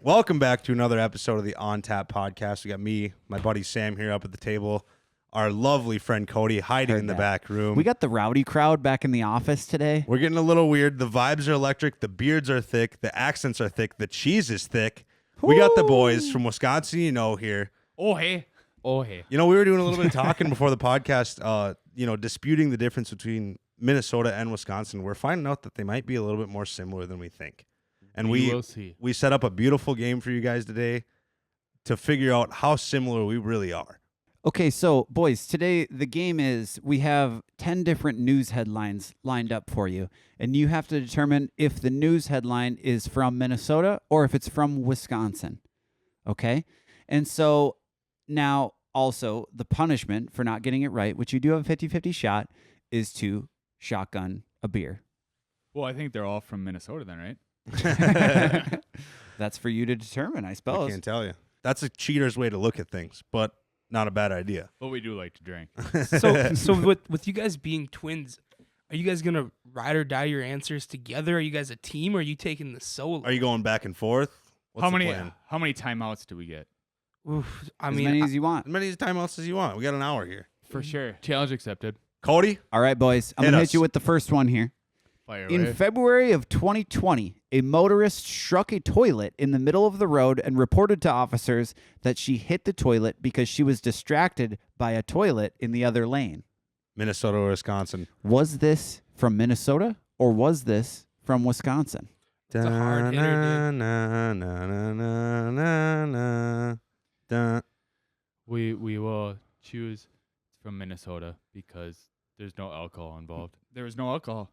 Welcome back to another episode of the On Tap podcast. We got me, my buddy Sam here up at the table, our lovely friend Cody hiding in the back room. We got the rowdy crowd back in the office today. We're getting a little weird. The vibes are electric. The beards are thick. The accents are thick. The cheese is thick. Woo! We got the boys from Wisconsin, here. Oh, hey. Oh, hey. We were doing a little bit of talking before the podcast, disputing the difference between Minnesota and Wisconsin. We're finding out that they might be a little bit more similar than we think. And we will see. We set up a beautiful game for you guys today to figure out how similar we really are. Okay, so boys, today the game is we have 10 different news headlines lined up for you, and you have to determine if the news headline is from Minnesota or if it's from Wisconsin. Okay? And so now also the punishment for not getting it right, which you do have a 50-50 shot, is to shotgun a beer. Well, I think they're all from Minnesota then, right? That's for you to determine, I suppose. I can't tell you. That's a cheater's way to look at things, but not a bad idea. But we do like to drink. So with you guys being twins, are you guys gonna ride or die your answers together? Are you guys a team, or are you taking the solo? Are you going back and forth? What's How the many plan? How many timeouts do we get? Oof, As many as you want. As many timeouts as you want. We got an hour here. For sure. Challenge accepted. Cody? All right, boys. I'm going to hit you with the first one here. Fire In away. February of 2020, a motorist struck a toilet in the middle of the road and reported to officers that she hit the toilet because she was distracted by a toilet in the other lane. Minnesota or Wisconsin? Was this from Minnesota or was this from Wisconsin? It's a hard hitter, dude. We will choose from Minnesota because there's no alcohol involved. There was no alcohol.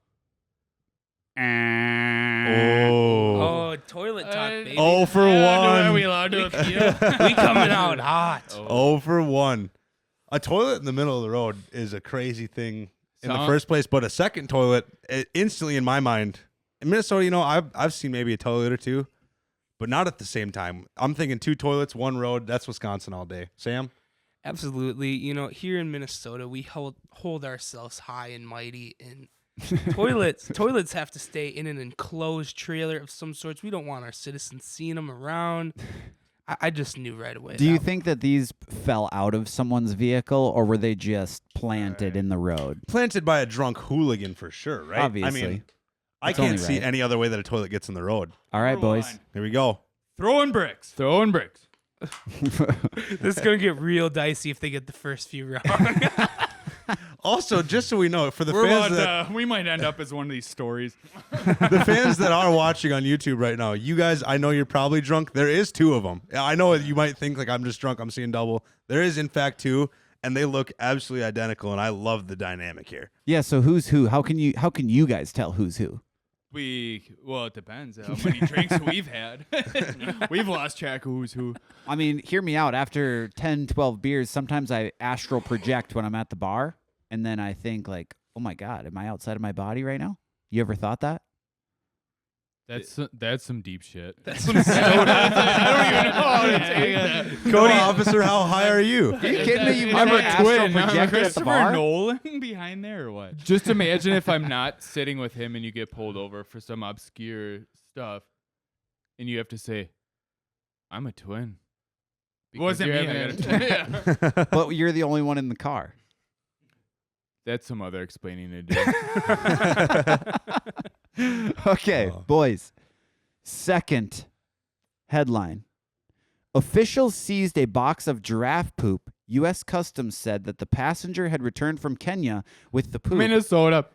Oh, toilet talk, baby. Oh for one. Are we allowed to appeal? We coming out hot. Oh for one. A toilet in the middle of the road is a crazy thing in the first place, but a second toilet, instantly in my mind, in Minnesota, I've seen maybe a toilet or two, but not at the same time. I'm thinking 2 toilets, 1 road. That's Wisconsin all day. Sam? Absolutely. Here in Minnesota, we hold ourselves high and mighty, and toilets have to stay in an enclosed trailer of some sorts. We don't want our citizens seeing them around. I just knew right away. Do you think that these fell out of someone's vehicle or were they just planted in the road? Planted by a drunk hooligan for sure, right? Obviously. I mean, I It's can't only see right. any other way that a toilet gets in the road. All right, boys. Here we go. Throwing bricks. Throwing bricks. This is going to get real dicey if they get the first few wrong. Also, just so we know, for the fans we might end up as one of these stories. the fans that are watching on YouTube right now, you guys, I know you're probably drunk. There is 2 of them. I know you might think like I'm just drunk. I'm seeing double. There is in fact 2, and they look absolutely identical. And I love the dynamic here. Yeah, so who's who? How can you guys tell who's who? It depends how many drinks we've had. We've lost track of who's who. I mean, hear me out. After 10, 12 beers, sometimes I astral project when I'm at the bar, and then I think like, oh my God, am I outside of my body right now? You ever thought that? That's some deep shit. That's some I don't even know how to take that. Cody, officer, how high are you? Are you kidding me? You've I'm never a astral twin. I'm projected at the Christopher bar? Nolan behind there or what? Just imagine if I'm not sitting with him and you get pulled over for some obscure stuff and you have to say, I'm a twin. Wasn't you're me, having I a got a twin. Yeah. But you're the only one in the car. That's some other explaining to do. Okay, boys. Second headline. Officials seized a box of giraffe poop. U.S. Customs said that the passenger had returned from Kenya with the poop. Minnesota.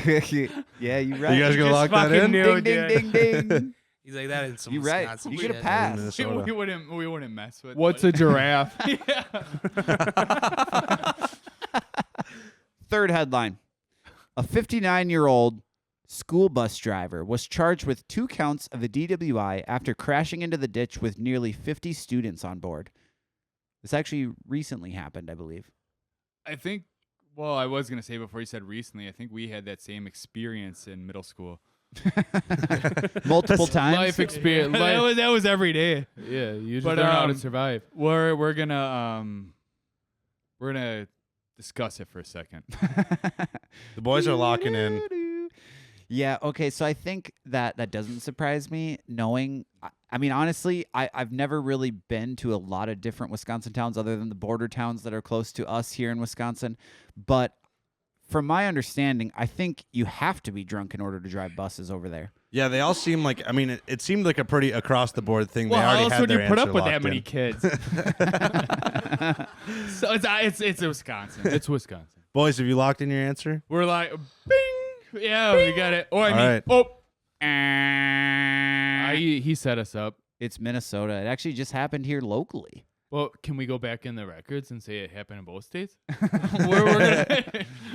Yeah, you're right. You guys gonna Just lock that fucking in? knew. Ding, ding, ding, ding. He's like, that in some You're right. Wisconsin You shit. get a pass. Minnesota. We wouldn't mess with. What's a giraffe? Third headline. A 59-year-old school bus driver was charged with 2 counts of a DWI after crashing into the ditch with nearly 50 students on board. This actually recently happened, I believe. I think. Well, I was gonna say before you said recently. I think we had that same experience in middle school. Multiple times. Life experience. that was every day. Yeah, you just But, don't know how to survive. We're gonna discuss it for a second. The boys are locking in. Yeah, okay, so I think that doesn't surprise me, knowing I mean, honestly, I've never really been to a lot of different Wisconsin towns other than the border towns that are close to us here in Wisconsin. But from my understanding, I think you have to be drunk in order to drive buses over there. Yeah, they all seem like. I mean, it seemed like a pretty across the board thing. Well, they how already else had would their you put answer up with that locked many in. kids? So it's Wisconsin. It's Wisconsin. Boys, have you locked in your answer? We're like, bing. Yeah, we got it. Or I mean, right. he set us up. It's Minnesota. It actually just happened here locally. Well, can we go back in the records and say it happened in both states? we're gonna,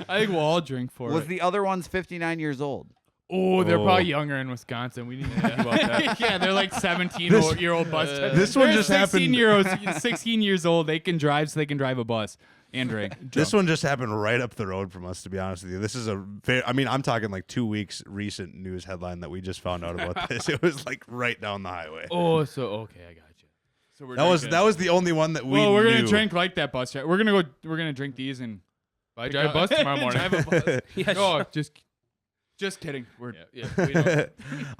I think we'll all drink for Was it. the other one's 59 years old? Oh, they're probably younger in Wisconsin. We didn't think about that. Yeah, they're like 17-year-old bus drivers. This one They're just 16 years old. They can drive, so they can drive a bus and drink. This one just happened right up the road from us, to be honest with you. This is I'm talking like 2 weeks recent news headline that we just found out about this. It was like right down the highway. Oh, so okay, I got you. So we're that was the only one that we Well, we're knew. gonna drink like that bus driver. We're gonna drink these and drive a bus tomorrow morning. Drive a bus. Yeah, No, just kidding. We're we don't.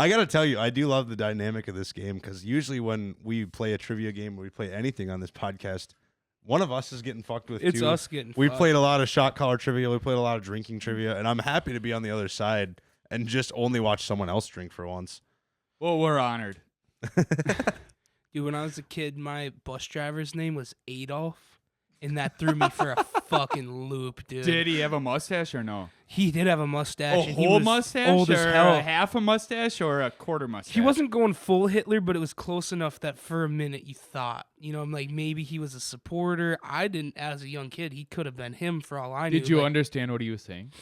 I gotta tell you, I do love the dynamic of this game because usually when we play a trivia game or we play anything on this podcast, one of us is getting fucked with. It's two. us getting We fucked. played a lot of shot collar trivia. We played a lot of drinking trivia, and I'm happy to be on the other side and just only watch someone else drink for once. Well, we're honored. Dude, when I was a kid, my bus driver's name was Adolf, and that threw me for a fucking loop, dude. Did he have a mustache or no? He did have a mustache. A and he whole was mustache old or as hell. a half a mustache or a quarter mustache? He wasn't going full Hitler, but it was close enough that for a minute you thought, I'm like, maybe he was a supporter. I didn't, as a young kid, he could have been him for all I knew. Did you Like, understand what he was saying?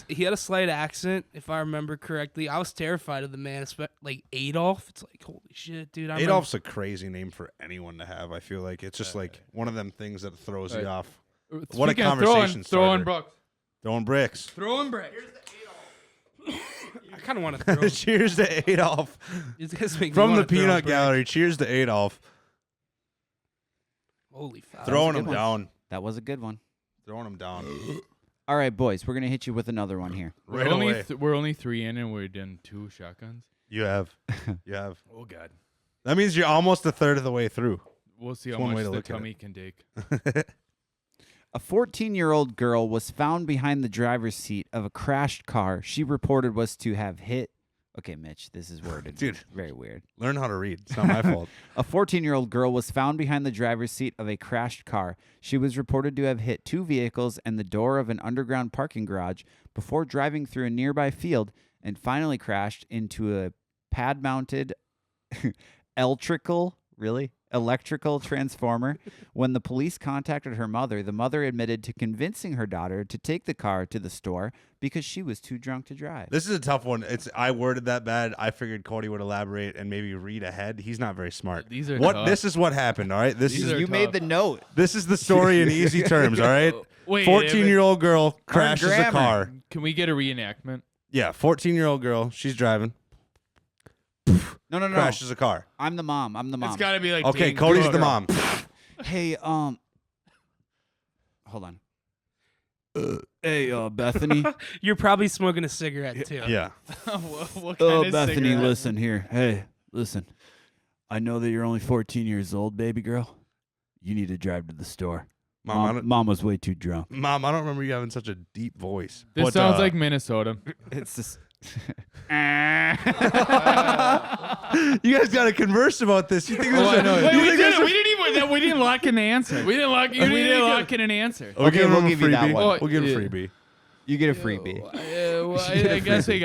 he had a slight accent, if I remember correctly. I was terrified of the man, like Adolf. It's like, holy shit, dude. Adolf's a crazy name for anyone to have. I feel like it's just like one of them things that throws you off. What a Speaking of conversation throwing starter. bricks. Throwing bricks. Throwing bricks. I kind of want to throw. Cheers to Adolf. These guys make me From wanna the throw Peanut brick. Gallery. Cheers to Adolf. Holy fuck. Throwing good him one. down. That was a good one. Throwing him down. All right, boys, we're going to hit you with another one here. Right we're only away. we're only 3 in and we're done 2 shotguns. You have. You have. Oh God. That means you're almost a third of the way through. We'll see That's how one way much to the look at tummy can take. A 14-year-old girl was found behind the driver's seat of a crashed car she reported was to have hit. Okay, Mitch, this is worded Dude. very weird. Learn how to read. It's not my fault. A 14-year-old girl was found behind the driver's seat of a crashed car. She was reported to have hit 2 vehicles and the door of an underground parking garage before driving through a nearby field and finally crashed into a pad-mounted electrical transformer. When the police contacted her mother, the mother admitted to convincing her daughter to take the car to the store because she was too drunk to drive. This is a tough one. I worded that bad. I figured Cody would elaborate and maybe read ahead. He's not very smart. These are what tough. this is what happened, all right? These are You made tough. the note. This is the story in easy terms, all right? Wait, 14-year-old girl crashes a grammar. car. Can we get a reenactment? Yeah, 14-year-old girl, she's driving, No. crashes a car. I'm the mom. It's got to be like Okay, Dane Cody's Cook the or- mom. Hey, hold on. Hey, Bethany. You're probably smoking a cigarette, too. Yeah. what kind of Bethany, cigarette? listen here. Hey, listen. I know that you're only 14 years old, baby girl. You need to drive to the store. Mom, was way too drunk. I don't remember you having such a deep voice. This But, sounds like Minnesota. It's just. you guys got to converse about this. You think this is a- Wait, you we think did this it. is- We didn't lock in the answer. We didn't lock. We didn't lock in an answer. We'll give him we'll a give you that freebie. one. We'll give him a Yeah. freebie. You get a freebie.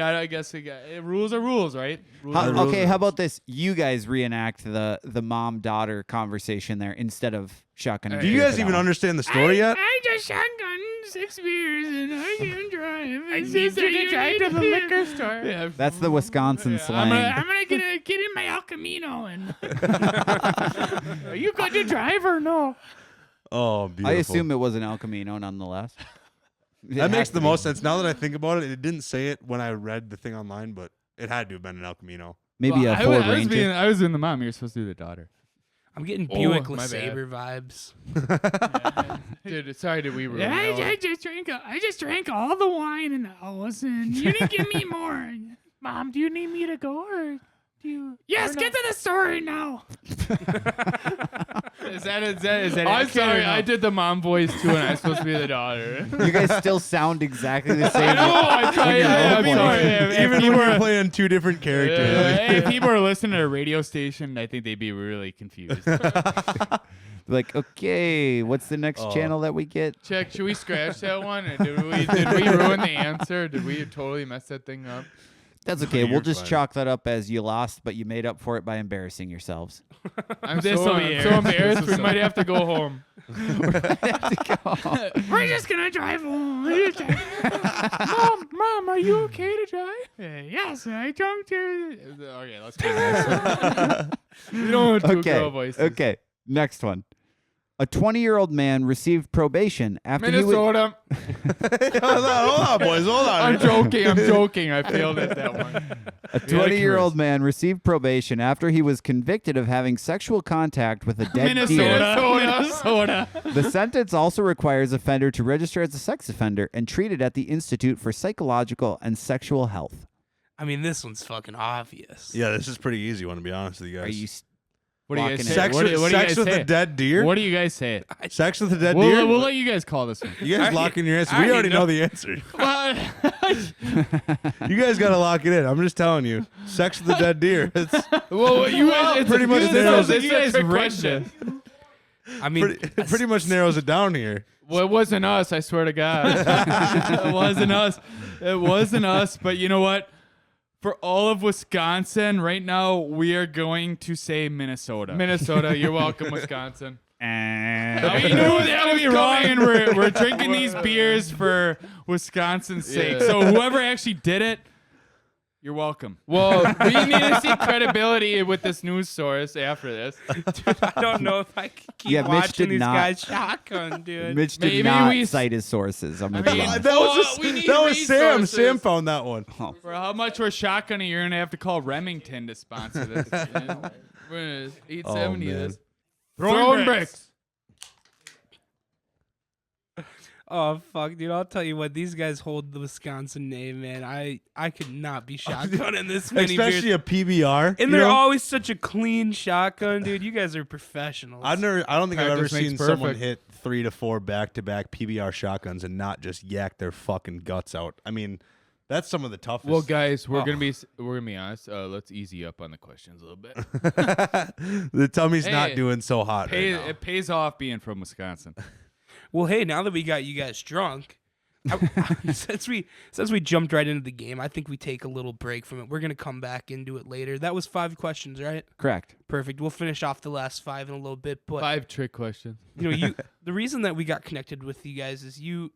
I guess we got. Rules are rules, right? Rules are rules. Okay, how about this? You guys reenact the mom-daughter conversation there instead of shotgun. Do you guys even understand the story yet? I just shotgun 6 beers and I can drive. I need you to drive to the liquor store. Yeah, That's the Wisconsin slang. I'm gonna get in my El Camino and. Are you going to drive or no? Oh, beautiful. I assume it was an El Camino nonetheless. That makes the most sense. Now that I think about it, it didn't say it when I read the thing online, but it had to have been an El Camino. Maybe a Ford Ranger. I was in the mom. You're supposed to do the daughter. I'm getting Buick my bad. LeSabre vibes. Dude, sorry, did we ruin Yeah, that one? I just drank all the wine in the house, and you didn't give me more. Mom, do you need me to go, or do you. Yes, get to the story now. Is that I'm I sorry, I did the mom voice too, and I'm supposed to be the daughter. You guys still sound exactly the same. I'm sorry. Even when we're playing two different characters. If people are listening to a radio station, I think they'd be really confused. Like, okay, what's the next channel that we get? Check, should we scratch that one? Or did we ruin the answer? Did we totally mess that thing up? That's okay. You're We'll just fine. chalk that up as you lost, but you made up for it by embarrassing yourselves. I'm so embarrassed. We might have to go home. We're just gonna drive home. Mom, are you okay to drive? Yes, I drunk to. Okay, let's do this. We don't have two girl voices. Okay. Next one. A 20-year-old man received probation after Minnesota. Hold on, boys. Hold on. I'm joking. I failed at that one. A 20-year-old man received probation after he was convicted of having sexual contact with a dead deer. Minnesota. The sentence also requires offender to register as a sex offender and treated at the Institute for Psychological and Sexual Health. I mean, this one's fucking obvious. Yeah, this is pretty easy one, to be honest with you guys. Are you What do you guys Locking say? it. Sex, What do you sex guys with say? a dead deer? What do you guys say? Sex with a dead deer? We'll let you guys call this one. You guys lock in your answer. I We already know. know the answer. You guys got to lock it in. I'm just telling you. Sex with a dead deer. It's Well, you guys, it's pretty much narrows it. You guys rigged it. I mean, pretty much narrows it down here. Well, it wasn't us. I swear to God, it wasn't us. It wasn't us. But you know what? For all of Wisconsin, right now we are going to say Minnesota. Minnesota, you're welcome, Wisconsin. We knew that was wrong, and we're drinking these beers for Wisconsin's sake. So whoever actually did it, you're welcome. Well, we need to see credibility with this news source after this. dude, I don't know if I can keep Yeah, Mitch watching did these not- guys shotgun, dude. Mitch did Maybe not we- cite his sources. I'm gonna I be mean, honest. That was Sam. resources. Sam found that one. For how much we're shotgunning, you're gonna have to call Remington to sponsor this. We're gonna 870 man. this. Throwing bricks. Oh fuck, dude! I'll tell you what, these guys hold the Wisconsin name, man. I could not be shotgunning this many Especially beers. a PBR. And you they're know? always such a clean shotgun, dude. You guys are professionals. I don't think I've ever Practice makes seen someone perfect. hit 3 to 4 back-to-back PBR shotguns and not just yak their fucking guts out. I mean, that's some of the toughest. Well, guys, we're Oh. gonna be honest. Let's easy up on the questions a little bit. The tummy's not Hey, doing so hot right now. It pays off being from Wisconsin. Well, hey, now that we got you guys drunk, since we jumped right into the game, I think we take a little break from it. We're gonna come back into it later. That was 5 questions, right? Correct. Perfect. We'll finish off the last 5 in a little bit. But 5 trick questions. the reason that we got connected with you guys is you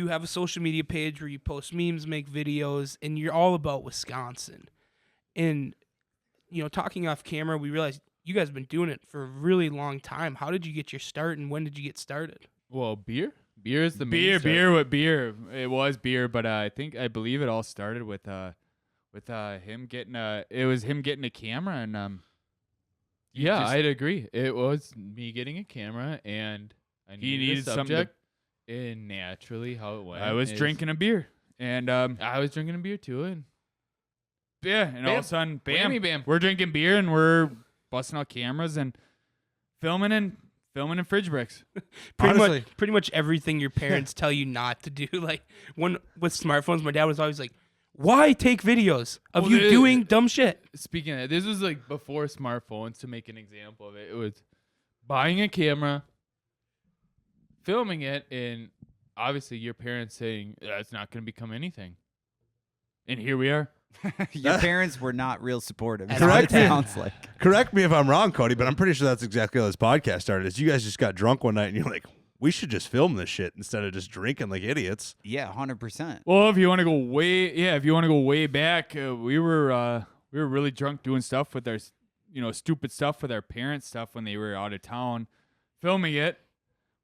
have a social media page where you post memes, make videos, and you're all about Wisconsin. And talking off camera, we realized you guys have been doing it for a really long time. How did you get your start, and when did you get started? Well, beer is the main Beer, start. beer. With beer. It was beer, but I believe it all started with him getting a camera, and yeah, just- I'd agree. It was me getting a camera, and I He needed needed a something to- subject. And naturally, how it went. I was is- drinking a beer, and I was drinking a beer too, and yeah, and all of Bam. a sudden, bam, Whammy bam. we're drinking beer and we're busting out cameras and filming in fridge bricks. Honestly. Pretty much everything your parents tell you not to do. Like with smartphones, my dad was always like, "Why take videos of Well, you the- doing dumb shit?" Speaking of that, this was like before smartphones. To make an example of it, it was buying a camera, filming it, and obviously your parents saying it's not going to become anything. And here we are. Your parents were not real supportive. At That's what all it times. sounds like. Correct me if I'm wrong, Cody, but I'm pretty sure that's exactly how this podcast started. Is you guys just got drunk one night and you're like, we should just film this shit instead of just drinking like idiots. Yeah, 100%. Well, if you want to go way back, we were really drunk doing stuff with our, stupid stuff with our parents' stuff when they were out of town, filming it.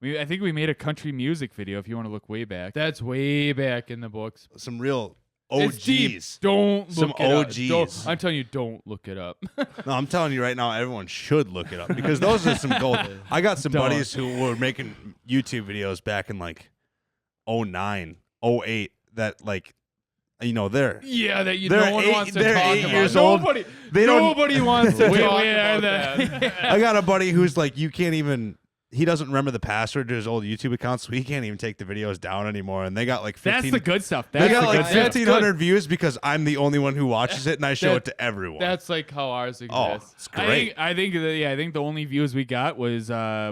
I think we made a country music video. If you want to look way back, That's way back in the books. Some real It's deep. OGs. Don't Some look it up. OGs. Don't- I'm telling you, don't look it up. No, I'm telling you right now, everyone should look it up because those are some gold. I got some Don't. buddies who were making YouTube videos back in like 09, 08 that like they're Yeah, that They're no one eight- wants to they're talk 8 about. years old. Nobody, They don't- nobody wants to talk about that. that. I got a buddy who's like, you can't even. He doesn't remember the password to his old YouTube account, so he can't even take the videos down anymore. And they got like 15. That's the good stuff. They That's got the like good stuff. That's 1,500 views because I'm the only one who watches it, and I show That- it to everyone. That's like how ours exists. Oh, it's great. I think the only views we got was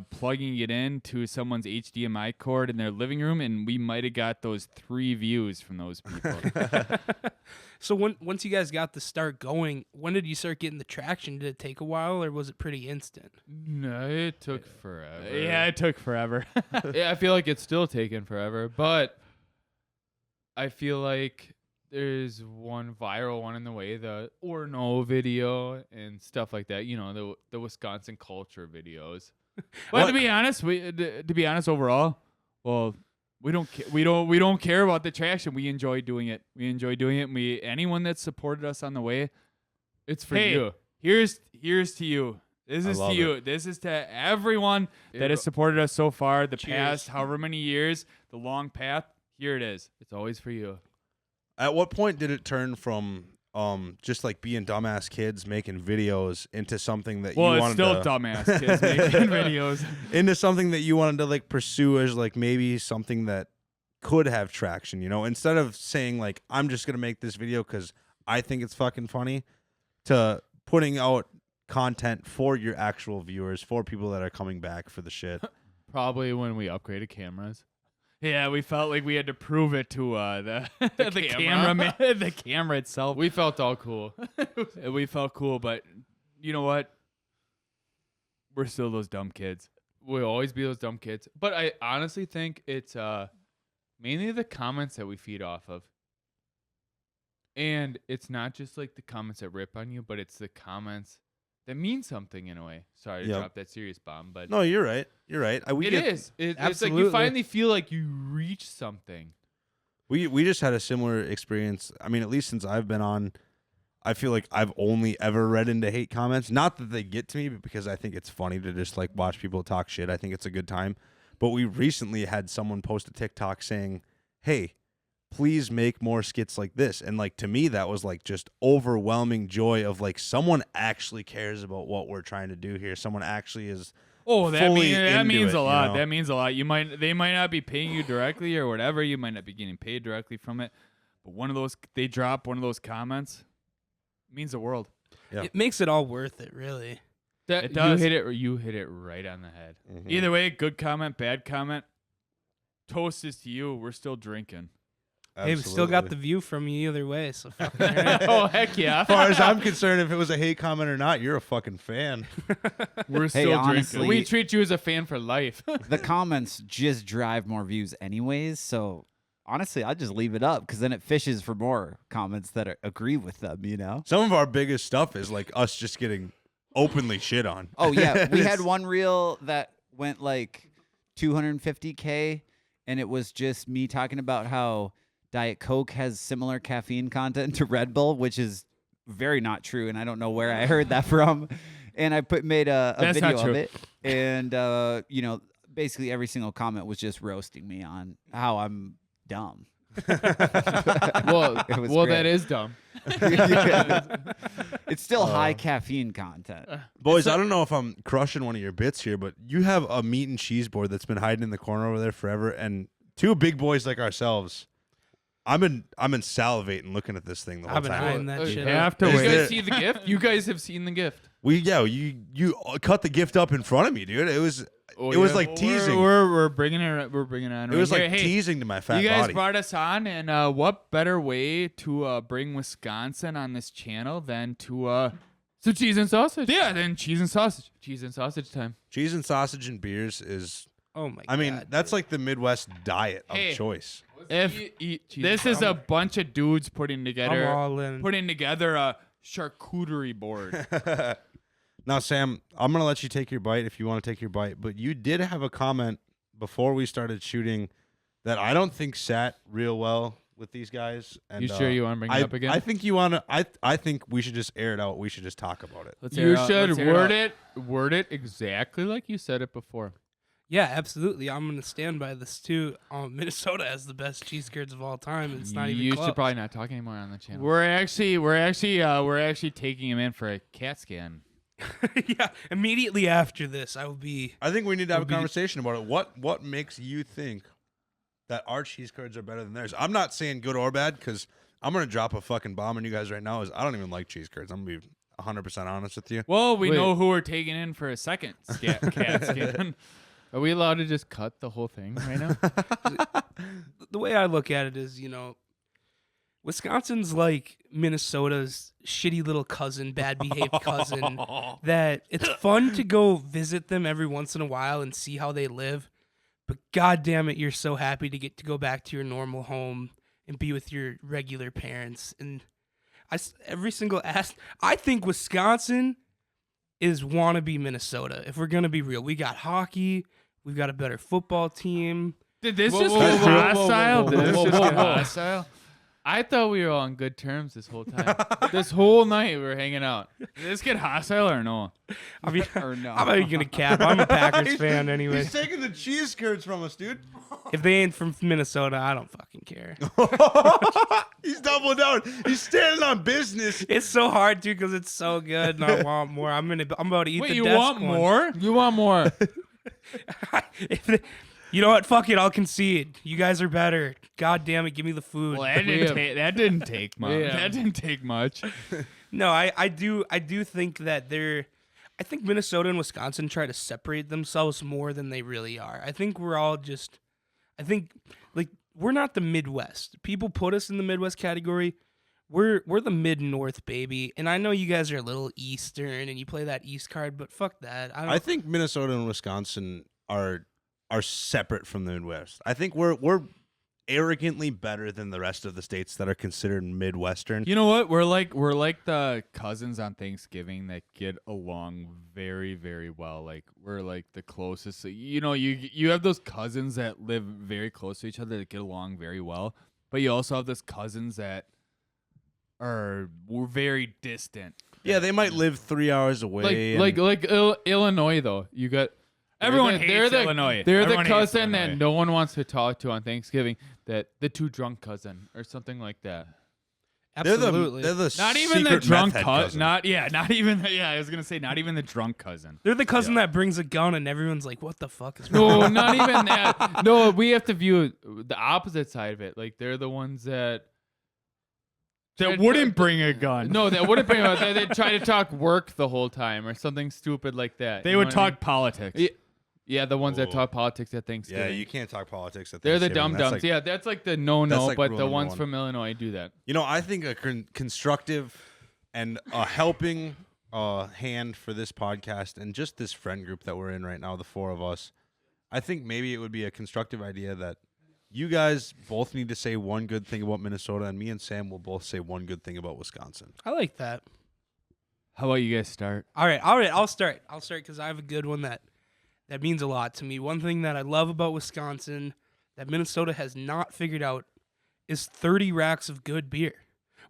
plugging it into someone's HDMI cord in their living room, and we might have got those 3 views from those people. So once you guys got the start going, when did you start getting the traction? Did it take a while, or was it pretty instant? No, it took forever. Yeah, it took forever. Yeah, I feel like it's still taking forever, but I feel like there's one viral one in the way, the or no video and stuff like that. The Wisconsin culture videos. But to be honest, overall, well, we don't care about the traction. We enjoy doing it. And anyone that supported us on the way, it's for you. Here's to you. This is to you. This is to everyone that has supported us so far. The past however many years, the long path. Here it is. It's always for you. At what point did it turn from just like being dumbass kids making videos into something that you Well, it's wanted still to dumbass kids making videos. into something that you wanted to like pursue as like maybe something that could have traction, instead of saying like I'm just gonna make this video because I think it's fucking funny, to putting out content for your actual viewers, for people that are coming back for the shit. Probably when we upgraded cameras. Yeah, we felt like we had to prove it to the camera itself. We felt all cool. We felt cool, but you know what? We're still those dumb kids. We'll always be those dumb kids. But I honestly think it's mainly the comments that we feed off of. And it's not just like the comments that rip on you, but it's the comments that mean something in a way. Sorry to drop that serious bomb, but No, you're right. You're right. It's like you Absolutely. finally feel like you reach something. We just had a similar experience. I mean, at least since I've been on, I feel like I've only ever read into hate comments. Not that they get to me, but because I think it's funny to just like watch people talk shit. I think it's a good time. But we recently had someone post a TikTok saying, "Hey, please make more skits like this." And like to me, that was like just overwhelming joy of like someone actually cares about what we're trying to do here. Someone actually is. Oh, that fully means into a it, lot. you know? That means a lot. They might not be paying you directly or whatever. You might not be getting paid directly from it. But they drop one of those comments, it means the world. Yeah. It makes it all worth it, really. It does. You hit it right on the head. Mhm. Either way, good comment, bad comment. Toast is to you. We're still drinking. Hey, we still got the Absolutely. view from you either way, so fucking right. Oh heck yeah! As far as I'm concerned, if it was a hate comment or not, you're a fucking fan. We're still honestly- drinking. We treat you as a fan for life. The comments just drive more views anyways, so honestly, I just leave it up because then it fishes for more comments that agree with them, Some of our biggest stuff is like us just getting openly shit on. Oh, yeah. We had one reel that went like 250K, and it was just me talking about how Diet Coke has similar caffeine content to Red Bull, which is very not true, and I don't know where I heard that from. And I made a That's video not true. of it, and basically every single comment was just roasting me on how I'm dumb. well, It was that great. is dumb. It's still high caffeine content. Boys, I don't know if I'm crushing one of your bits here, but you have a meat and cheese board that's been hiding in the corner over there forever, and two big boys like ourselves. I've been salivating looking at this thing the whole I've been time. eyeing that You shit. have up. to Is wait. You there- guys see the gift? You guys have seen the gift. You cut the gift up in front of me, dude. It was like teasing. We're bringing it. We're bringing it on. It was right like here. Hey, teasing to my fat you guys body. brought us on, and what better way to bring Wisconsin on this channel than to some cheese and sausage? Yeah, then cheese and sausage. Cheese and sausage time. Cheese and sausage and beers is. Oh my god. I mean, that's like the Midwest diet of Hey. choice. If this is a bunch of dudes putting I'm together all in. a charcuterie board. Now, Sam, I'm gonna let you take your bite if you want to take your bite, but you did have a comment before we started shooting that I don't think sat real well with these guys. And, You sure you wanna bring it I- up again? I think you want to. I think we should just air it out. We should just talk about it. You should word it exactly like you said it before. Yeah, absolutely. I'm gonna stand by this too. Minnesota has the best cheese curds of all time. It's not even You close. should probably not talk anymore on the channel. We're actually taking him in for a CAT scan. Yeah, immediately after this, I think we need to have a Will be- conversation about it. What makes you think that our cheese curds are better than theirs? I'm not saying good or bad because I'm gonna drop a fucking bomb on you guys right now. Is I don't even like cheese curds. I'm gonna be 100% honest with you. Well, we Wait. know who we're taking in for a second CAT scan. Are we allowed to just cut the whole thing right now? the way I look at it is, Wisconsin's like Minnesota's shitty little cousin, bad behaved cousin. That it's fun to go visit them every once in a while and see how they live. But god damn it, you're so happy to get to go back to your normal home and be with your regular parents. And every single I think Wisconsin is wannabe Minnesota. If we're gonna be real, we got hockey, we've got a better football team. Did this Whoa, just whoa, get whoa, whoa, hostile? whoa, Did this whoa, just whoa, get whoa. hostile? I thought we were on good terms this whole time. This whole night we were hanging out. Did this get hostile or no? I mean, Or no. I'm not even gonna cap. I'm a Packers fan anyway. He's taking the cheese curds from us, dude. If they ain't from Minnesota, I don't fucking care. He's doubling down. He's standing on business. It's so hard too because it's so good, and I want more. I'm about to eat Wait, the you desk want one. more? You want more? You know what? Fuck it. I'll concede. You guys are better. God damn it. Give me the food. Well, that didn't take much. Yeah. That didn't take much. No, I do think that I think Minnesota and Wisconsin try to separate themselves more than they really are. I think we're all just we're not the Midwest. People put us in the Midwest category. We're the mid-north, baby. And I know you guys are a little Eastern and you play that East card, but fuck that. I think Minnesota and Wisconsin are separate from the Midwest. I think we're arrogantly better than the rest of the states that are considered Midwestern. You know what? We're like the cousins on Thanksgiving that get along very, very well. Like we're like the closest. You have those cousins that live very close to each other that get along very well, but you also have those cousins that we're very distant. Yeah, they might live 3 hours away. Like Illinois though. You got Everyone hates Illinois. They're Everyone the hates cousin that Illinois. no one wants to talk to on Thanksgiving. That the too drunk cousin or something like that. absolutely. They're the Not even the secret drunk meth head cousin. Not even. I was gonna say not even the drunk cousin. They're the cousin that brings a gun and everyone's like, "What the fuck is wrong?" No, not even that. No, we have to view the opposite side of it. Like they're the ones that wouldn't bring a gun. No, that wouldn't bring. They try to talk work the whole time or something stupid like that. They You know would what I mean? talk politics. Yeah, the ones that Oh. talk politics at Yeah, Thanksgiving. you can't talk politics at They're the Thanksgiving. dum That's dums. like- Yeah, that's like the no, that's like but rule the number ones one. from Illinois do that. I think a constructive and a helping hand for this podcast and just this friend group that we're in right now, the four of us, I think maybe it would be a constructive idea that you guys both need to say one good thing about Minnesota, and me and Sam will both say one good thing about Wisconsin. I like that. How about you guys start? All right. I'll start because I have a good one that means a lot to me. One thing that I love about Wisconsin that Minnesota has not figured out is 30 racks of good beer.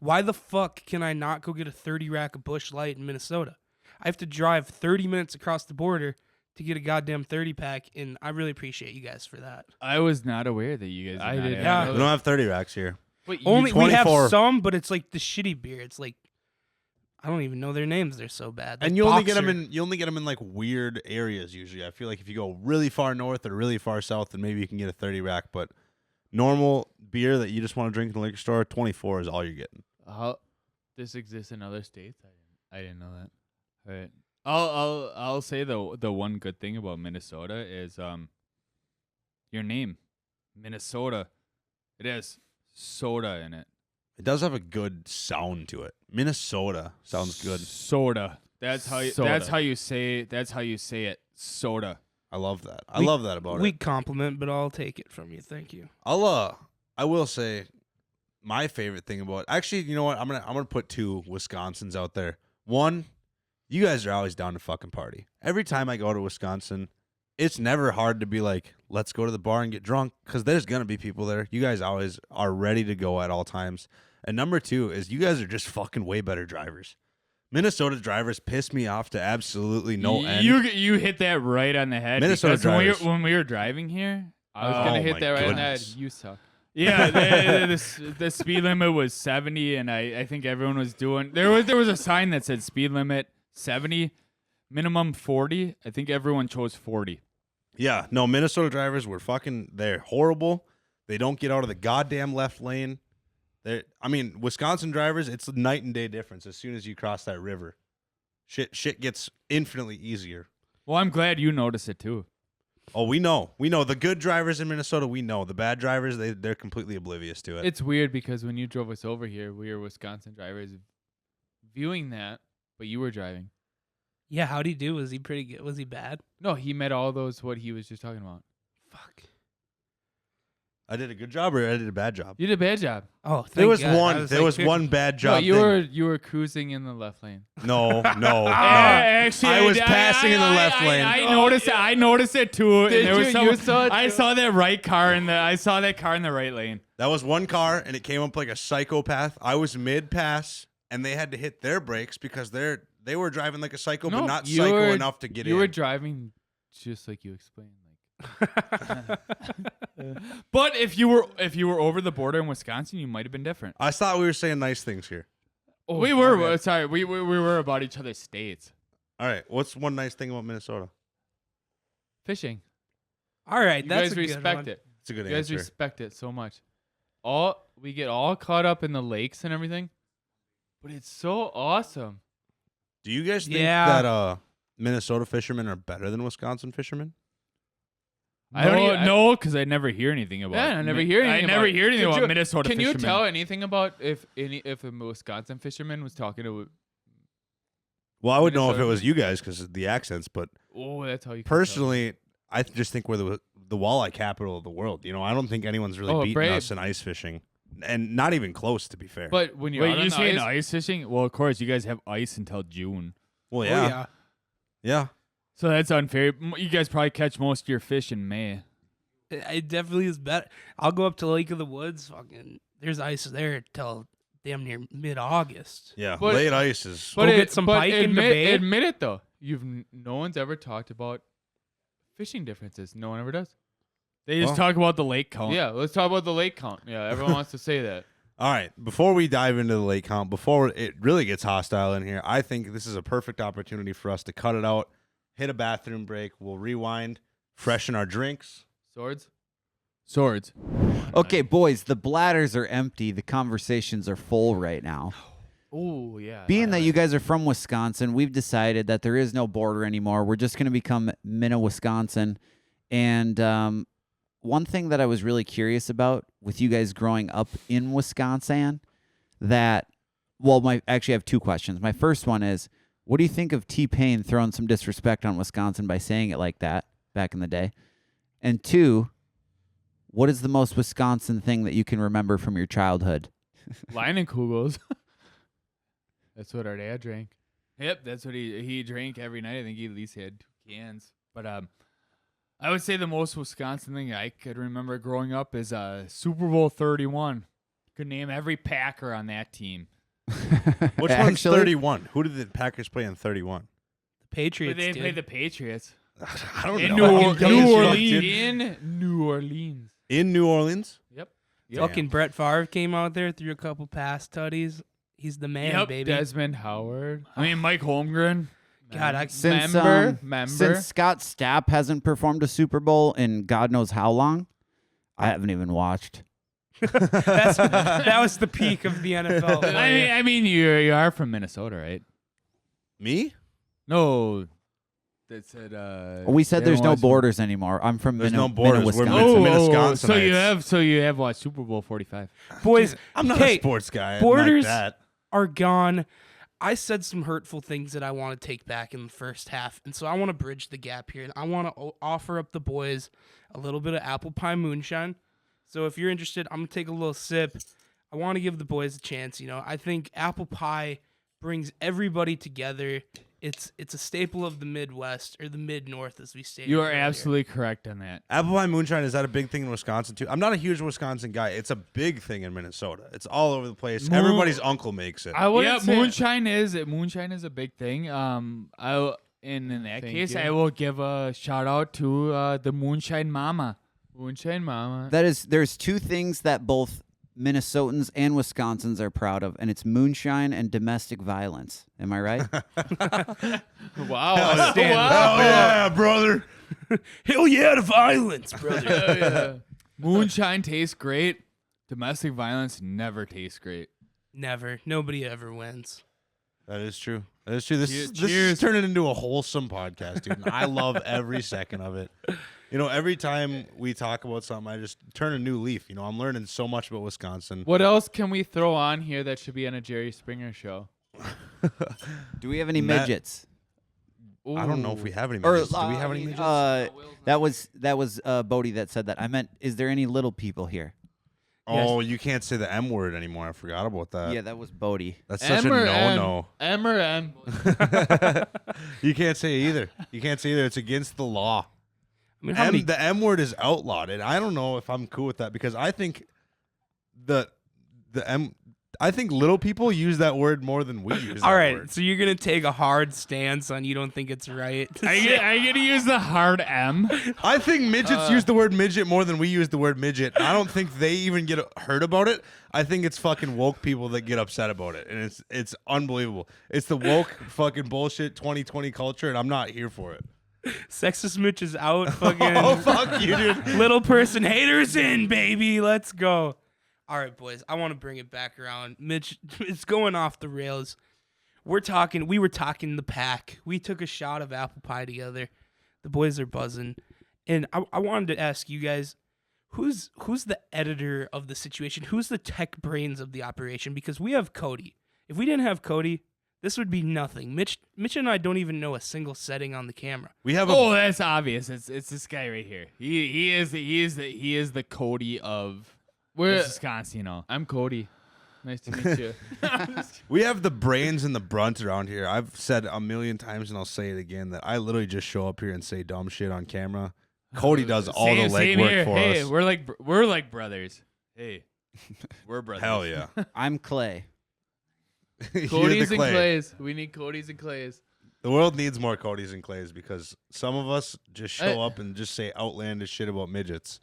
Why the fuck can I not go get a 30 rack of Busch Light in Minnesota? I have to drive 30 minutes across the border to get a goddamn 30 pack, and I really appreciate you guys for that. I was not aware that you guys. I did not did have not those. We don't have 30 racks here. Wait, Only we have 24. some, but it's like the shitty beer. It's like I don't even know their names. They're so bad. And Like you only get them Boxer. in like weird areas usually. I feel like if you go really far north or really far south, then maybe you can get a 30 rack, but normal beer that you just want to drink in the liquor store, 24 is all you're getting. This exists in other states. I didn't know that. All right. I'll say the one good thing about Minnesota is your name, Minnesota. It has soda in it. It does have a good sound to it. Minnesota sounds good. Soda. That's how you. Soda. That's how you say. That's how you say it. Soda. I love that. I Weak- love that about it. Weak compliment, but I'll take it from you. Thank you. I will say my favorite thing about actually, you know what? I'm gonna put two Wisconsins out there. One, you guys are always down to fucking party. Every time I go to Wisconsin, it's never hard to be like, let's go to the bar and get drunk, because there's gonna be people there. You guys always are ready to go at all times. And number two is you guys are just fucking way better drivers. Minnesota drivers piss me off to absolutely no end. You hit that right on the head. Minnesota because drivers. when we were driving here, I was gonna Oh hit my that right on the head. goodness. You suck. Yeah, the speed limit was 70, and I think everyone was doing. There was a sign that said speed limit 70, minimum 40. I think everyone chose 40. Yeah, no, Minnesota drivers were they're horrible. They don't get out of the goddamn left lane. Wisconsin drivers, it's a night and day difference as soon as you cross that river. Shit gets infinitely easier. Well, I'm glad you noticed it too. Oh, we know. The good drivers in Minnesota, we know. The bad drivers, they're completely oblivious to it. It's weird because when you drove us over here, we were Wisconsin drivers viewing that, but you were driving. Yeah, how'd he do? Was he pretty good? Was he bad? No, he met all those what he was just talking about. Fuck. I did a good job or I did a bad job? You did a bad job. Oh, thank There was God. one. I There like, was one bad No, job. you were cruising in the left lane. No. Actually, I was passing in the left lane. I noticed it too. And Did there was you? someone, You saw it I too? saw that right car I saw that car in the right lane. That was one car, and it came up like a psychopath. I was mid-pass, and they had to hit their brakes because they were driving like a psycho, but not you psycho were- enough to get in. You were driving just like you explained. But if you were over the border in Wisconsin, you might have been different. I thought we were saying nice things here. we were sorry. We were about each other's states. All right, what's one nice thing about Minnesota? Fishing. All right, You that's guys a good respect one. it. It's a good You guys answer. respect it so much. We get all caught up in the lakes and everything, but it's so awesome. Do you guys think Yeah. that Minnesota fishermen are better than Wisconsin fishermen? I don't even know because I never hear anything about. Yeah, I never hear anything I about never it. hear anything Could about you- Minnesota. Can you fishermen. tell anything about if a Wisconsin fisherman was talking to? Well, I would know if it Minnesota. was you guys because of the accents, but Oh, that's how you. can personally, I just think we're the walleye capital of the world. I don't think anyone's really beaten brave. us in ice fishing, and not even close, to be fair. tell. But when tell. you're Wait, out you on saying the ice fishing? Well, of course, you guys have ice until June, well, Oh, yeah, yeah. so that's unfair. You guys probably catch most of your fish in May. It definitely is better. I'll go up to Lake of the Woods. Fucking, there's ice there till damn near mid-August. Yeah, But- late ice is. Go get some pike in the bay. Admit it though. No one's ever talked about fishing differences. No one ever does. They just Well- talk about the lake count. Yeah, let's talk about the lake count. Yeah, everyone wants to say that. All right, before we dive into the lake count, before it really gets hostile in here, I think this is a perfect opportunity for us to cut it out, hit a bathroom break. We'll rewind, freshen our drinks. Swords. Okay, boys, the bladders are empty. The conversations are full right now. Oh yeah. Being that you guys are from Wisconsin, we've decided that there is no border anymore. We're just going to become Minna, Wisconsin. And one thing that I was really curious about with you guys growing up in Wisconsin, actually I have two questions. My first one is, what do you think of T-Pain throwing some disrespect on Wisconsin by saying it like that back in the day? And two, what is the most Wisconsin thing that you can remember from your childhood? Leinenkugels. That's what our dad drank. Yep, that's what he drank every night. I think he at least had 2 cans. But I would say the most Wisconsin thing I could remember growing up is Super Bowl 31. Could name every Packer on that team. Which one's Actually- 31? Who did the Packers play in 31? The Patriots But they did. played the Patriots. I don't In know. New Orleans. In New Orleans. In New Orleans? Yep. Fucking Brett Favre came out there, threw a couple pass tutties. He's the man, Yep, baby. Desmond Howard. I mean, Mike Holmgren. God, I Since Member? since Scott Stapp hasn't performed a Super Bowl in God knows how long, I haven't even watched. that was the peak of the NFL. I mean, you are from Minnesota, right? Me? No, that said. We said there's no Watson. borders anymore. I'm from There's Minna, no borders. We're Wisconsin. Minnesotanites. So you have watched Super Bowl 45. Boys, I'm not hey, a sports guy. borders- like that. are gone. I said some hurtful things that I want to take back in the first half, and so I want to bridge the gap here, and I want to offer up the boys a little bit of apple pie moonshine. So if you're interested, I'm gonna take a little sip. I want to give the boys a chance. I think apple pie brings everybody together. It's a staple of the Midwest or the Mid-North, as we stated. You are earlier. absolutely correct on that. Apple pie moonshine, is that a big thing in Wisconsin too? I'm not a huge Wisconsin guy. It's a big thing in Minnesota. It's all over the place. Everybody's uncle makes it. Yeah, moonshine is a big thing. In that case, I will give a shout out to the Moonshine Mama. Moonshine Mama. There's two things that both Minnesotans and Wisconsins are proud of, and it's moonshine and domestic violence. Am I right? Wow. Hell yeah, brother. Hell yeah, the violence, brother. Yeah. Moonshine tastes great. Domestic violence never tastes great. Never. Nobody ever wins. That is true. That is true. This Cheers. is turning into a wholesome podcast, dude. And I love every second of it. You know, every time we talk about something, I just turn a new leaf. You know, I'm learning so much about Wisconsin. What else can we throw on here that should be on a Jerry Springer show? Do we have any Matt- midgets? I don't know if we have any Or midgets. Do we have any midgets? that was Bodie that said that. I meant, is there any little people here? Oh, you can't say the M word anymore. I forgot about that. Yeah, that was Bodie. That's such a no-no. M or N? You can't say either. You can't say either. It's against the law. I mean, how many? The M word is outlawed, and I don't know if I'm cool with that because I think I think little people use that word more than we use. All that right, word. so you're gonna take a hard stance on you don't think it's right. Are you gonna use the hard M? I think midgets use the word midget more than we use the word midget. I don't think they even get hurt about it. I think it's fucking woke people that get upset about it, and it's unbelievable. It's the woke fucking bullshit 2020 culture, and I'm not here for it. Sexist Mitch is out. Fucking Oh fuck you, dude. little person haters in, baby. Let's go. All right, boys. I want to bring it back around. Mitch, it's going off the rails. We were talking the pack. We took a shot of apple pie together. The boys are buzzing. And I wanted to ask you guys, who's the editor of the situation? Who's the tech brains of the operation? Because we have Cody. If we didn't have Cody, this would be nothing. Mitch and I don't even know a single setting on the camera. We have Oh, that's obvious. It's this guy right here. He is the Cody of Wisconsin. You know, I'm Cody. Nice to meet you. we have the brains and the brunt around here. I've said a million times, and I'll say it again, that I literally just show up here and say dumb shit on camera. Cody does all the legwork for hey, us. we're like brothers. Hey, we're brothers. Hell yeah. I'm Clay. You're Cody's the and Clay. Clays. We need Cody's and Clays. The world needs more Codys and Clays because some of us just show up and just say outlandish shit about midgets.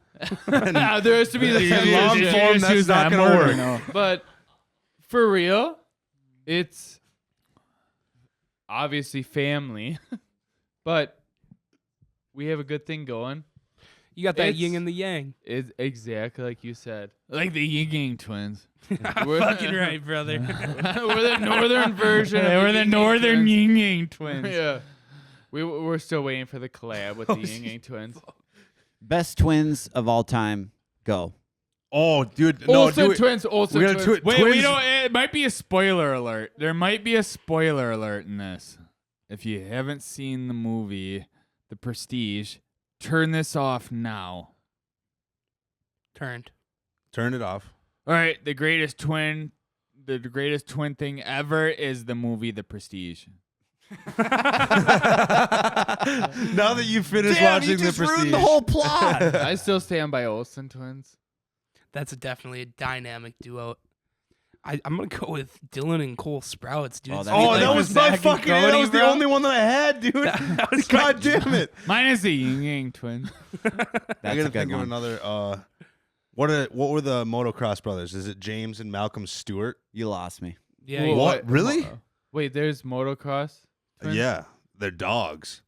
There has to be the long form, that's not gonna work. But for real, it's obviously family, but we have a good thing going. You got that It's- yin and the yang. It's exactly like you said, like the Yin Yang twins. Fucking right, brother. We're the northern version. We're the northern Yin Yang twins. Yeah, we're still waiting for the collab with the Yin Yang twins. Best twins of all time. Go. Oh, dude. No, Olsen do it. twins. Olsen We gotta twins. do it. Wait, Twins- we don't. It might be a spoiler alert. There might be a spoiler alert in this. If you haven't seen the movie, The Prestige, turn this off now. Turned. Turn it off. All right, the greatest twin thing ever is the movie The Prestige. Now that you've finished watching The Prestige. the whole plot. I still stand by Olsen twins. That's definitely a dynamic duo. I'm gonna go with Dylan and Cole Sprouts, dude. Oh, It's that'd Oh, be that like was with my Zach and fucking. That Cody, was the bro. only one that I had, dude. That was God damn it! Mine is the Yin Yang twins. I That's gotta a good think of one. another. What were the motocross brothers? Is it James and Malcolm Stewart? You lost me. Yeah, Whoa, What? Really? Wait, there's motocross? twins? Yeah, they're dogs.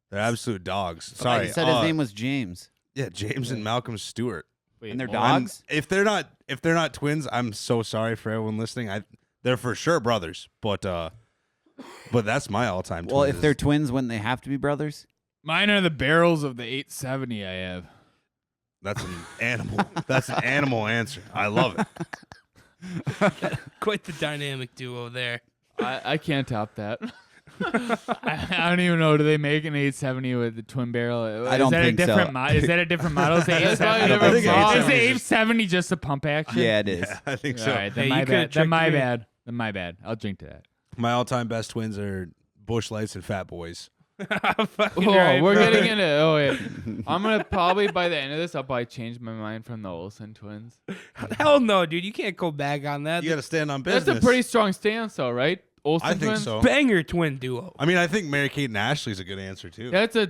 They're absolute dogs. I Sorry, said his name was James. yeah, James and Malcolm Stewart. Wait, And they're what? dogs? If they're not twins, I'm so sorry for everyone listening. They're for sure brothers, but that's my all-time. Well, twins. if they're twins, wouldn't they have to be brothers? Mine are the barrels of the 870 I have. that's an animal. That's an animal answer. I love it. quite the dynamic duo there. I can't top that. I don't even know. Do they make an 870 with the twin barrel? I don't think so. Is that a different model? Is the I don't 870, think is the 870 870 just a pump action? Yeah, it is. Yeah, I think All so. right, then Hey, my you could've bad. Then tricked my me. bad. Then my bad. I'll drink to that. My all-time best twins are Busch Lights and Fat Boys. Fucking Oh, right, we're bro. getting into. Oh wait, I'm gonna probably by the end of this, I'll probably change my mind from the Olsen twins. Hell no, dude. You can't go back on that. You got to stand on business. That's a pretty strong stance, though, right? Olsen I think twins? so. Banger twin duo. I mean, I think Mary-Kate and Ashley's a good answer too. That's a.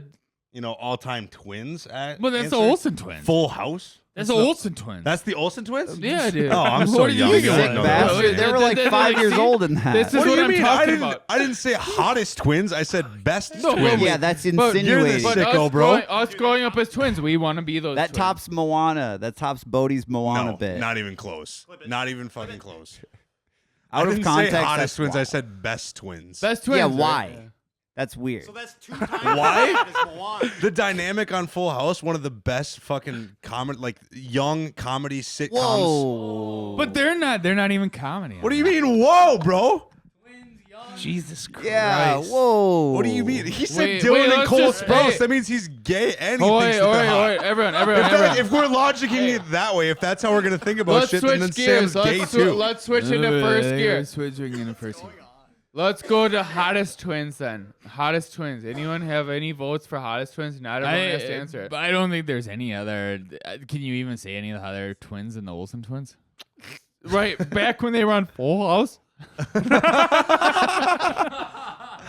All-time twins. Well, that's answer. the Olsen twins. Full House. That's the Olsen twins. That's the Olsen twins. Yeah, dude. Oh, I'm so What do you young. think I it don't was? know Sick that. bastard. They were like 5 years old in that. This is What do what you I'm mean? talking about. I didn't say hottest twins. I said best No, twins. Yeah, that's But you're insinuating. the sicko, us bro. us growing up as twins, we want to be those. That twins. tops Moana. That tops Bodhi's Moana No, bit. not even close. Not even fucking close. Out I of didn't context, say hottest that's twins. wow. I said best twins. best twins. Yeah, right? why? Yeah. That's weird. So that's 2 times Why? as Moana. The dynamic on Full House, one of the best fucking young comedy sitcoms. Whoa. But they're not even comedy. What do you mean? Whoa, bro. Jesus Christ. Yeah. Whoa. What do you mean? He said Wait, Dylan and let's Cole just- Sprouse. hey. That means he's gay and he Oh, thinks wait, that they're hot. wait, everyone. If we're logicking it that way, if that's how we're gonna think about Let's shit, then switch Sam's gears. gay Let's, too. let's switch into first gear. Switching into first gear. Let's go to hottest twins then. Hottest twins. Anyone have any votes for hottest twins? Not everyone has to answer it. But I don't think there's any other. Can you even say any of the other twins in the Olsen twins? Right, back when they were on Full House.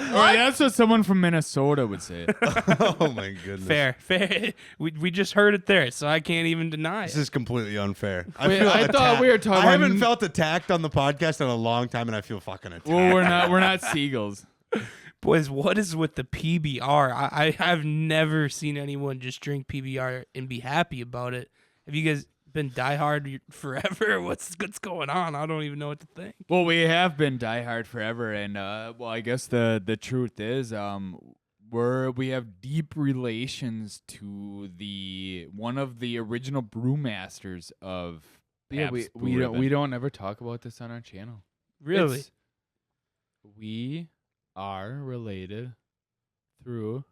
All right, that's what someone from Minnesota would say. Oh my goodness. Fair. We just heard it there, so I can't even deny This it. is completely unfair. Wait, I thought we were talking I about- haven't felt attacked on the podcast in a long time, and I feel fucking attacked. Well, we're not seagulls. Boys, what is with the PBR? I've never seen anyone just drink PBR and be happy about it. Have you guys been diehard forever? What's going on? I don't even know what to think. Well, we have been diehard forever, and I guess the truth is, we have deep relations to one of the original brewmasters of. Yeah, Pabst we Blue don't Ribbon. ever talk about this on our channel. Really? We are related through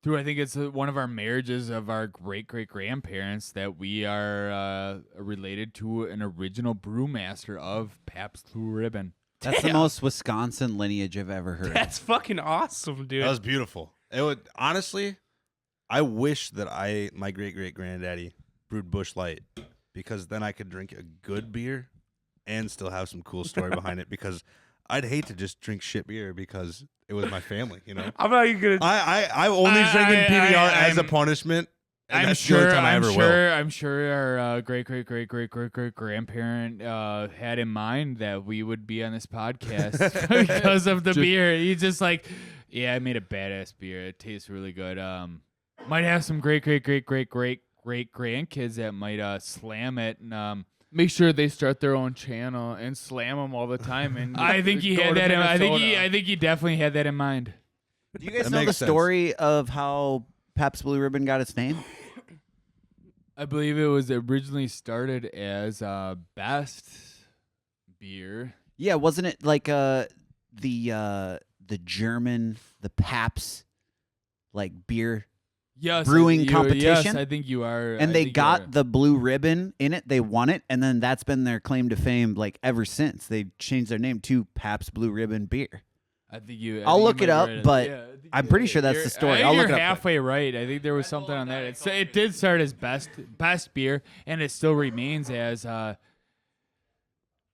I think it's one of our marriages of our great grandparents that we are related to an original brewmaster of Pabst Blue Ribbon. That's the most Wisconsin lineage I've ever heard. That's fucking awesome, dude. That was beautiful. It would honestly. I wish that my great granddaddy brewed Busch Light, because then I could drink a good beer and still have some cool story behind it. Because I'd hate to just drink shit beer because it was my family, you know. I'm not even gonna. I only drinking PBR as a punishment. And I'm that's the only sure. time I ever will. I'm sure our great grandparent had in mind that we would be on this podcast because of the beer. He's just like, yeah, I made a badass beer. It tastes really good. Might have some great grandkids that might slam it and Make sure they start their own channel and slam them all the time. And I think he go had to that. I think Minnesota. he definitely had that in mind. Do you guys That know the makes sense. story of how Pabst Blue Ribbon got its name? I believe it was originally started as best beer. Yeah, wasn't it like the German, the Pabst, like beer, Yes, brewing Yes, competition? I think you are. and they got the blue ribbon in it. They won it, and then that's been their claim to fame like ever since. They changed their name to Pabst Blue Ribbon Beer. I think you. I'll look it up, but I think I'm you're pretty right. sure that's You're- the story. I think I'll you're look it up. halfway right. I think there was something on that. It did start as best beer, and it still remains as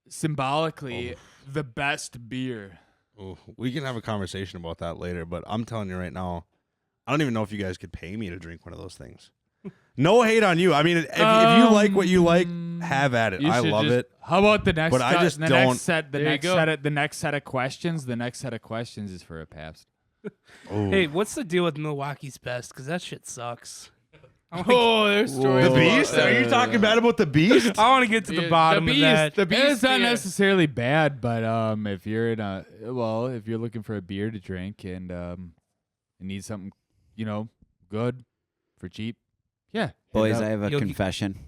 symbolically the best beer. Ooh, we can have a conversation about that later, but I'm telling you right now, I don't even know if you guys could pay me to drink one of those things. No hate on you. I mean, if you like what you like, have at it. you I should love just- it. How about the next? But I just the don't- Next set, the There you next go. set, the next set of questions. The next set of questions is for a Pabst. Ooh. Hey, what's the deal with Milwaukee's Best? Because that shit sucks. Oh, there's stories. The about Beast? that. Are you talking bad about the Beast? I want to get to the bottom of that. The And beast. it's not yeah. necessarily bad, but if you're if you're looking for a beer to drink and you need something, good for cheap, yeah. hit it Boys, up. I have a You'll- confession.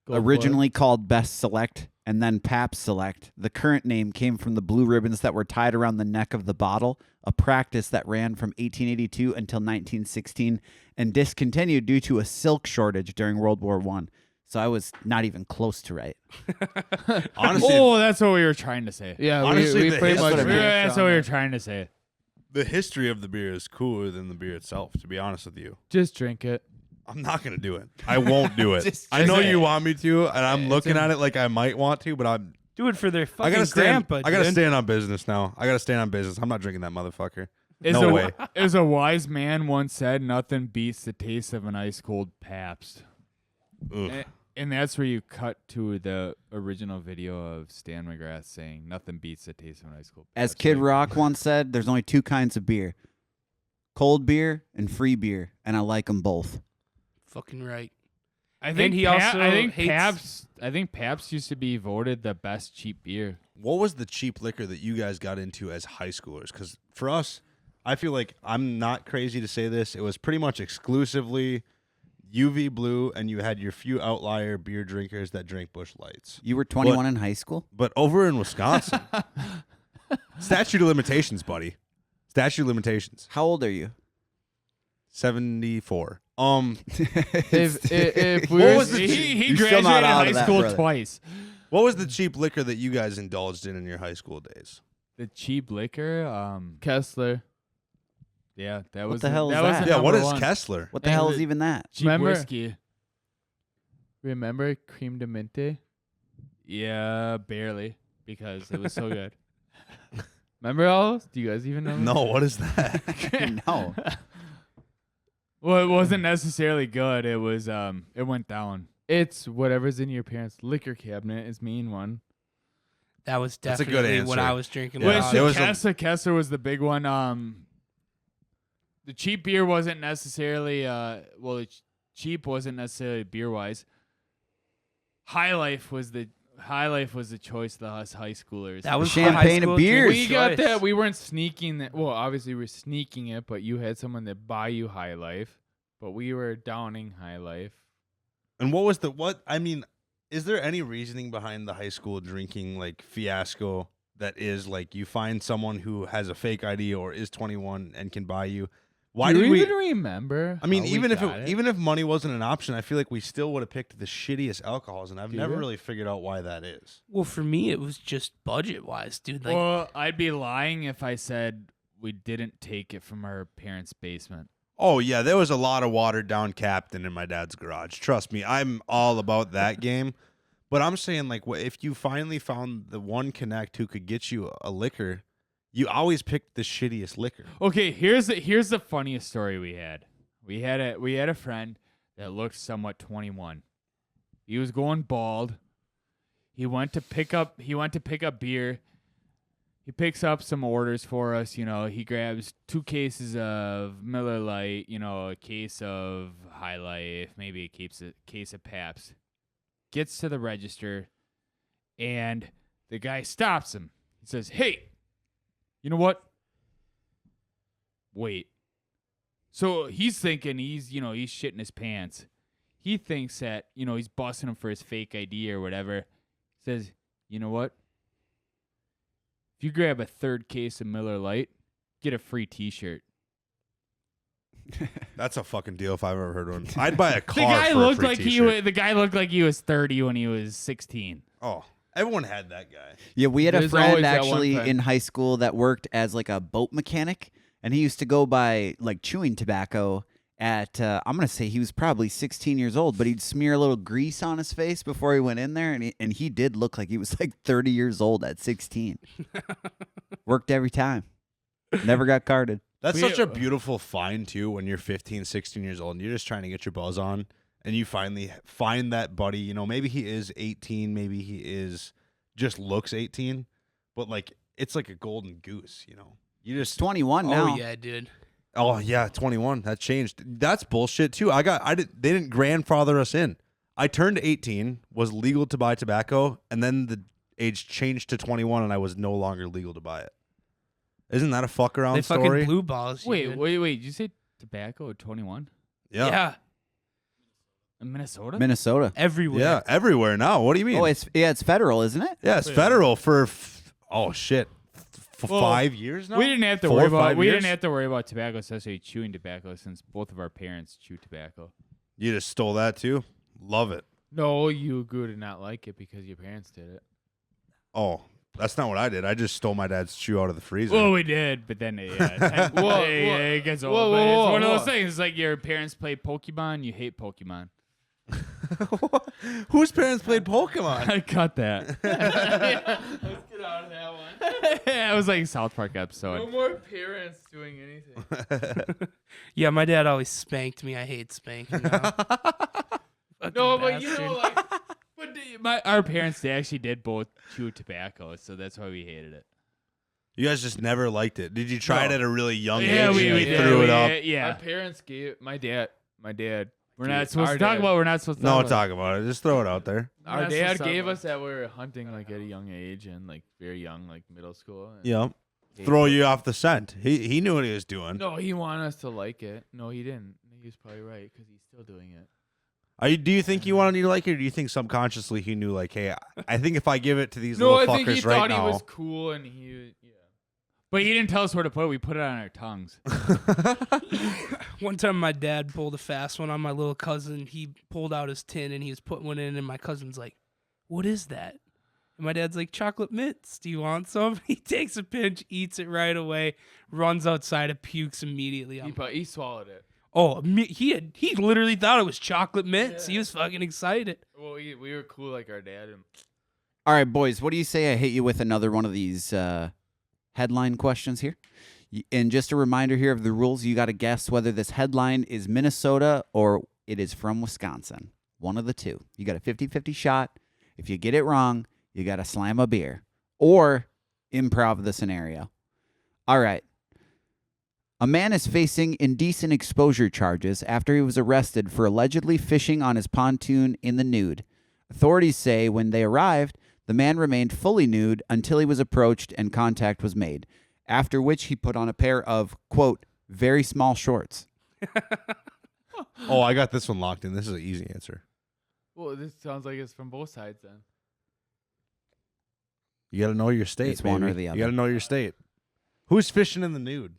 Go for it. Originally called Best Select and then Pabst Select, the current name came from the blue ribbons that were tied around the neck of the bottle, a practice that ran from 1882 until 1916 and discontinued due to a silk shortage during World War I. So I was not even close to right. Honestly, Oh, that's what we were trying to say. Yeah, Honestly, we the pretty history- much. That's what I meant. That's what we were trying to say. The history of the beer is cooler than the beer itself, to be honest with you. Just drink it. I'm not going to do it. I won't do it. Just I know drink it. you want me to, and I'm It's looking in- at it like I might want to, but Do it for their I fucking gotta stand. grandpa. I gotta dude. stand on business now. I gotta stand on business. I'm not drinking that motherfucker. As No a, way. As a wise man once said, nothing beats the taste of an ice cold Pabst. Ugh. And that's where you cut to the original video of Stan McGrath saying, nothing beats the taste of an ice cold Pabst. As Kid Rock once said, there's only 2 kinds of beer. Cold beer and free beer, and I like them both. Fucking right. I think he also hates- I think Pabst used to be voted the best cheap beer. What was the cheap liquor that you guys got into as high schoolers? Because for us, I feel like I'm not crazy to say this. It was pretty much exclusively UV Blue, and you had your few outlier beer drinkers that drank Busch Lights. You were 21 in high school? But over in Wisconsin, statute of limitations, buddy. Statute of limitations. How old are you? 74. If we What were- was the he You're still not graduated out high of that, school brother. twice. What was the cheap liquor that you guys indulged in your high school days? The cheap liquor, Kessler. Yeah, that was the hell is that was that? the Yeah, what number is one. Kessler? What the And hell the- is even that? Cheap Remember- whiskey. Remember Cream de Mente? Yeah, barely, because it was so good. Remember all those? Do you guys even know? No, what is that? No. Well, it wasn't necessarily good. It was it went down. It's whatever's in your parents' liquor cabinet is mean one. That was That's a good definitely what answer. I was drinking. Yeah. when Which I It was- was a- Kessler was the big one. The cheap beer wasn't necessarily cheap wasn't necessarily beer wise. High Life was the choice of us high schoolers. that was Champagne high and school beers. we drinking got choice. that. We weren't sneaking that. Well, obviously we're sneaking it, but you had someone that buy you High Life, but we were downing High Life. And what was the what? I mean, is there any reasoning behind the high school drinking like fiasco that is like you find someone who has a fake ID or is 21 and can buy you? Why Do did you we? even remember? I mean, how we even if got even if money wasn't an option, I feel like we still would have picked the shittiest alcohols, and I've Do never you? really figured out why that is. Well, for me, it was just budget wise, dude. Like, well, I'd be lying if I said we didn't take it from our parents' basement. Oh yeah, there was a lot of watered down Captain in my dad's garage. Trust me, I'm all about that game. But I'm saying like, if you finally found the one connect who could get you a liquor, you always picked the shittiest liquor. Okay, here's the funniest story we had. We had a friend that looked somewhat 21. He was going bald. He went to pick up beer. He picks up some orders for us, he grabs 2 cases of Miller Lite, a case of High Life, maybe a case of Pabst. Gets to the register and the guy stops him. He says, "Hey, you know what? Wait." So he's thinking he's shitting his pants. He thinks that, he's busting him for his fake ID or whatever. Says, "You know what? If you grab a 3rd case of Miller Lite, get a free t-shirt." That's a fucking deal if I've ever heard one. I'd buy a The car guy for looked a free like t-shirt. the guy looked like he was 30 when he was 16. Oh, everyone had that guy. Yeah, we had a There's always friend that one actually friend. in high school that worked as like a boat mechanic, and he used to go by like chewing tobacco at, I'm going to say he was probably 16 years old, but he'd smear a little grease on his face before he went in there, and he did look like he was like 30 years old at 16. Worked every time. Never got carded. That's We- such a beautiful find, too, when you're 15, 16 years old and you're just trying to get your buzz on and you finally find that buddy. Maybe he is 18, maybe he is just looks 18, but like it's like a golden goose, You just 21 now. oh yeah, dude. Oh yeah, 21. That changed. They didn't grandfather us in. I turned 18, was legal to buy tobacco, and then the age changed to 21 and I was no longer legal to buy it. Isn't that a fuck around They story? fucking blue balls. you, Wait, dude. wait. Did you say tobacco at 21? Yeah. Yeah, In Minnesota? Minnesota. everywhere. Yeah, everywhere now. What do you mean? Oh, it's federal, isn't it? yeah, it's federal for oh shit. Well, 5 years now? We didn't have to 4 worry or about 5 we years? didn't have to worry about tobacco, especially chewing tobacco, since both of our parents chew tobacco. You just stole that too? Love it. No, you grew to not like it because your parents did it. Oh, That's not what I did. I just stole my dad's shoe out of the freezer. Well, we did, but then it gets old. whoa, But it's whoa, one of whoa. those things. It's like your parents play Pokemon, you hate Pokemon. Whose parents played Pokemon? I cut that. Let's get out of that one. Yeah, it was like a South Park episode. No more parents doing anything. Yeah, my dad always spanked me. I hate spanking now. No, Fucking but you know, bastard. like, Our parents, they actually did both chew tobacco, so that's why we hated it. You guys just never liked it. Did you try it at a really young Yeah, age? we and did. threw it up. our Yeah. parents gave my dad. We're not supposed our to talk dad- about. We're not supposed to No, talk about. talk about it. Just throw it out there. Our That's dad what's up, gave man. us that we were hunting like at a young age and like very young, like middle school. and Yeah. hated Throw it. you off the scent. He knew what he was doing. No, he wanted us to like it. No, he didn't. He was probably right because he's still doing it. Do you think he wanted you to like it, or do you think subconsciously he knew, like, hey, I think if I give it to these No, I little think he fuckers right thought now, he was cool and he, yeah. But he didn't tell us where to put it. We put it on our tongues. One time my dad pulled a fast one on my little cousin. He pulled out his tin and he was putting one in, and my cousin's like, "What is that?" And my dad's like, "Chocolate mints. Do you want some?" He takes a pinch, eats it right away, runs outside and pukes immediately. He swallowed it. He literally thought it was chocolate mints. He was fucking excited. Well, we were cool like our dad. And All right, boys, what do you say I hit you with another one of these headline questions here? And just a reminder here of the rules. You got to guess whether this headline is Minnesota or it is from Wisconsin. One of the two. You got a 50-50 shot. If you get it wrong, you got to slam a beer or improv the scenario. All right. A man is facing indecent exposure charges after he was arrested for allegedly fishing on his pontoon in the nude. Authorities say when they arrived, the man remained fully nude until he was approached and contact was made, after which he put on a pair of, quote, very small shorts. Oh, I got this one locked in. This is an easy answer. well, this sounds like it's from both sides then. You got to know your state. It's one baby. or the other. You got to know your state. Who's fishing in the nude?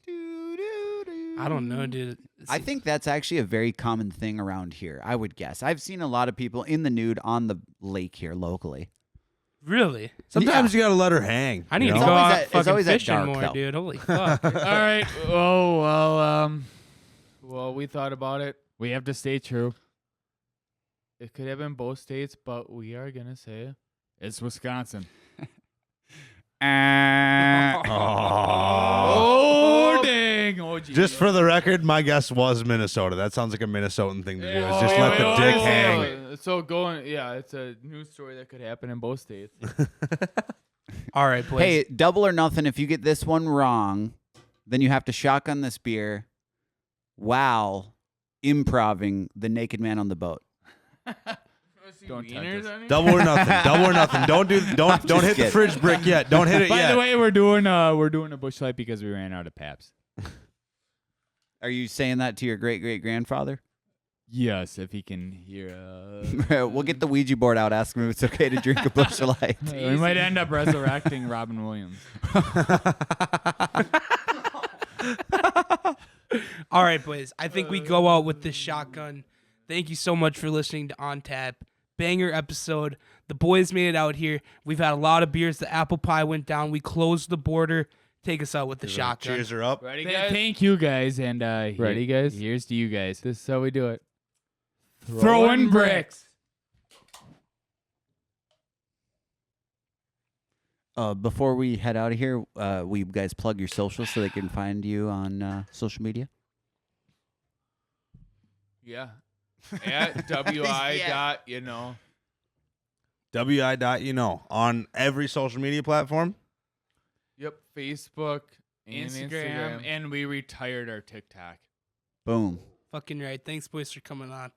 I don't know, dude. I think that's actually a very common thing around here, I would guess. I've seen a lot of people in the nude on the lake here locally. Really. Sometimes you got to let her hang. I need you to know? go always out at- it's fucking always at fishing dark, more, though. dude. Holy fuck. All right. Well, we thought about it. We have to stay true. It could have been both states, but we are gonna say It's Wisconsin. Oh, dang! Oh, geez. Just for the record, my guess was Minnesota. That sounds like a Minnesotan thing to do. Is Oh, just let the wait, dick wait, hang. wait. So going, yeah, it's a news story that could happen in both states. All right, boys. Hey, double or nothing. If you get this one wrong, then you have to shotgun this beer while improving the naked man on the boat. Don't tempt Wieners us. on here? Double or nothing. Double or nothing. Don't hit the kidding. fridge brick yet. Don't hit it By yet. the way, we're doing a bush light because we ran out of Paps. Are you saying that to your great-great-grandfather? Yes, if he can hear. We'll get the Ouija board out, ask him if it's okay to drink a Busch Light. We might end up resurrecting Robin Williams. All right, boys. I think we go out with this shotgun. Thank you so much for listening to On Tap. Banger episode. The boys made it out here. We've had a lot of beers. The apple pie went down. We closed the border. Take us out with the shotgun. Cheers her up. Ready, guys? Thank you guys, and Ready, guys? Here's to you guys. This is how we do it. Throwing bricks. Before we head out of here, will you guys plug your socials so they can find you on social media? Yeah. At WI.YKnow. WI.YKnow on every social media platform. Yep. Facebook and Instagram, and we retired our TikTok. Boom. Fucking right. Thanks, boys, for coming on.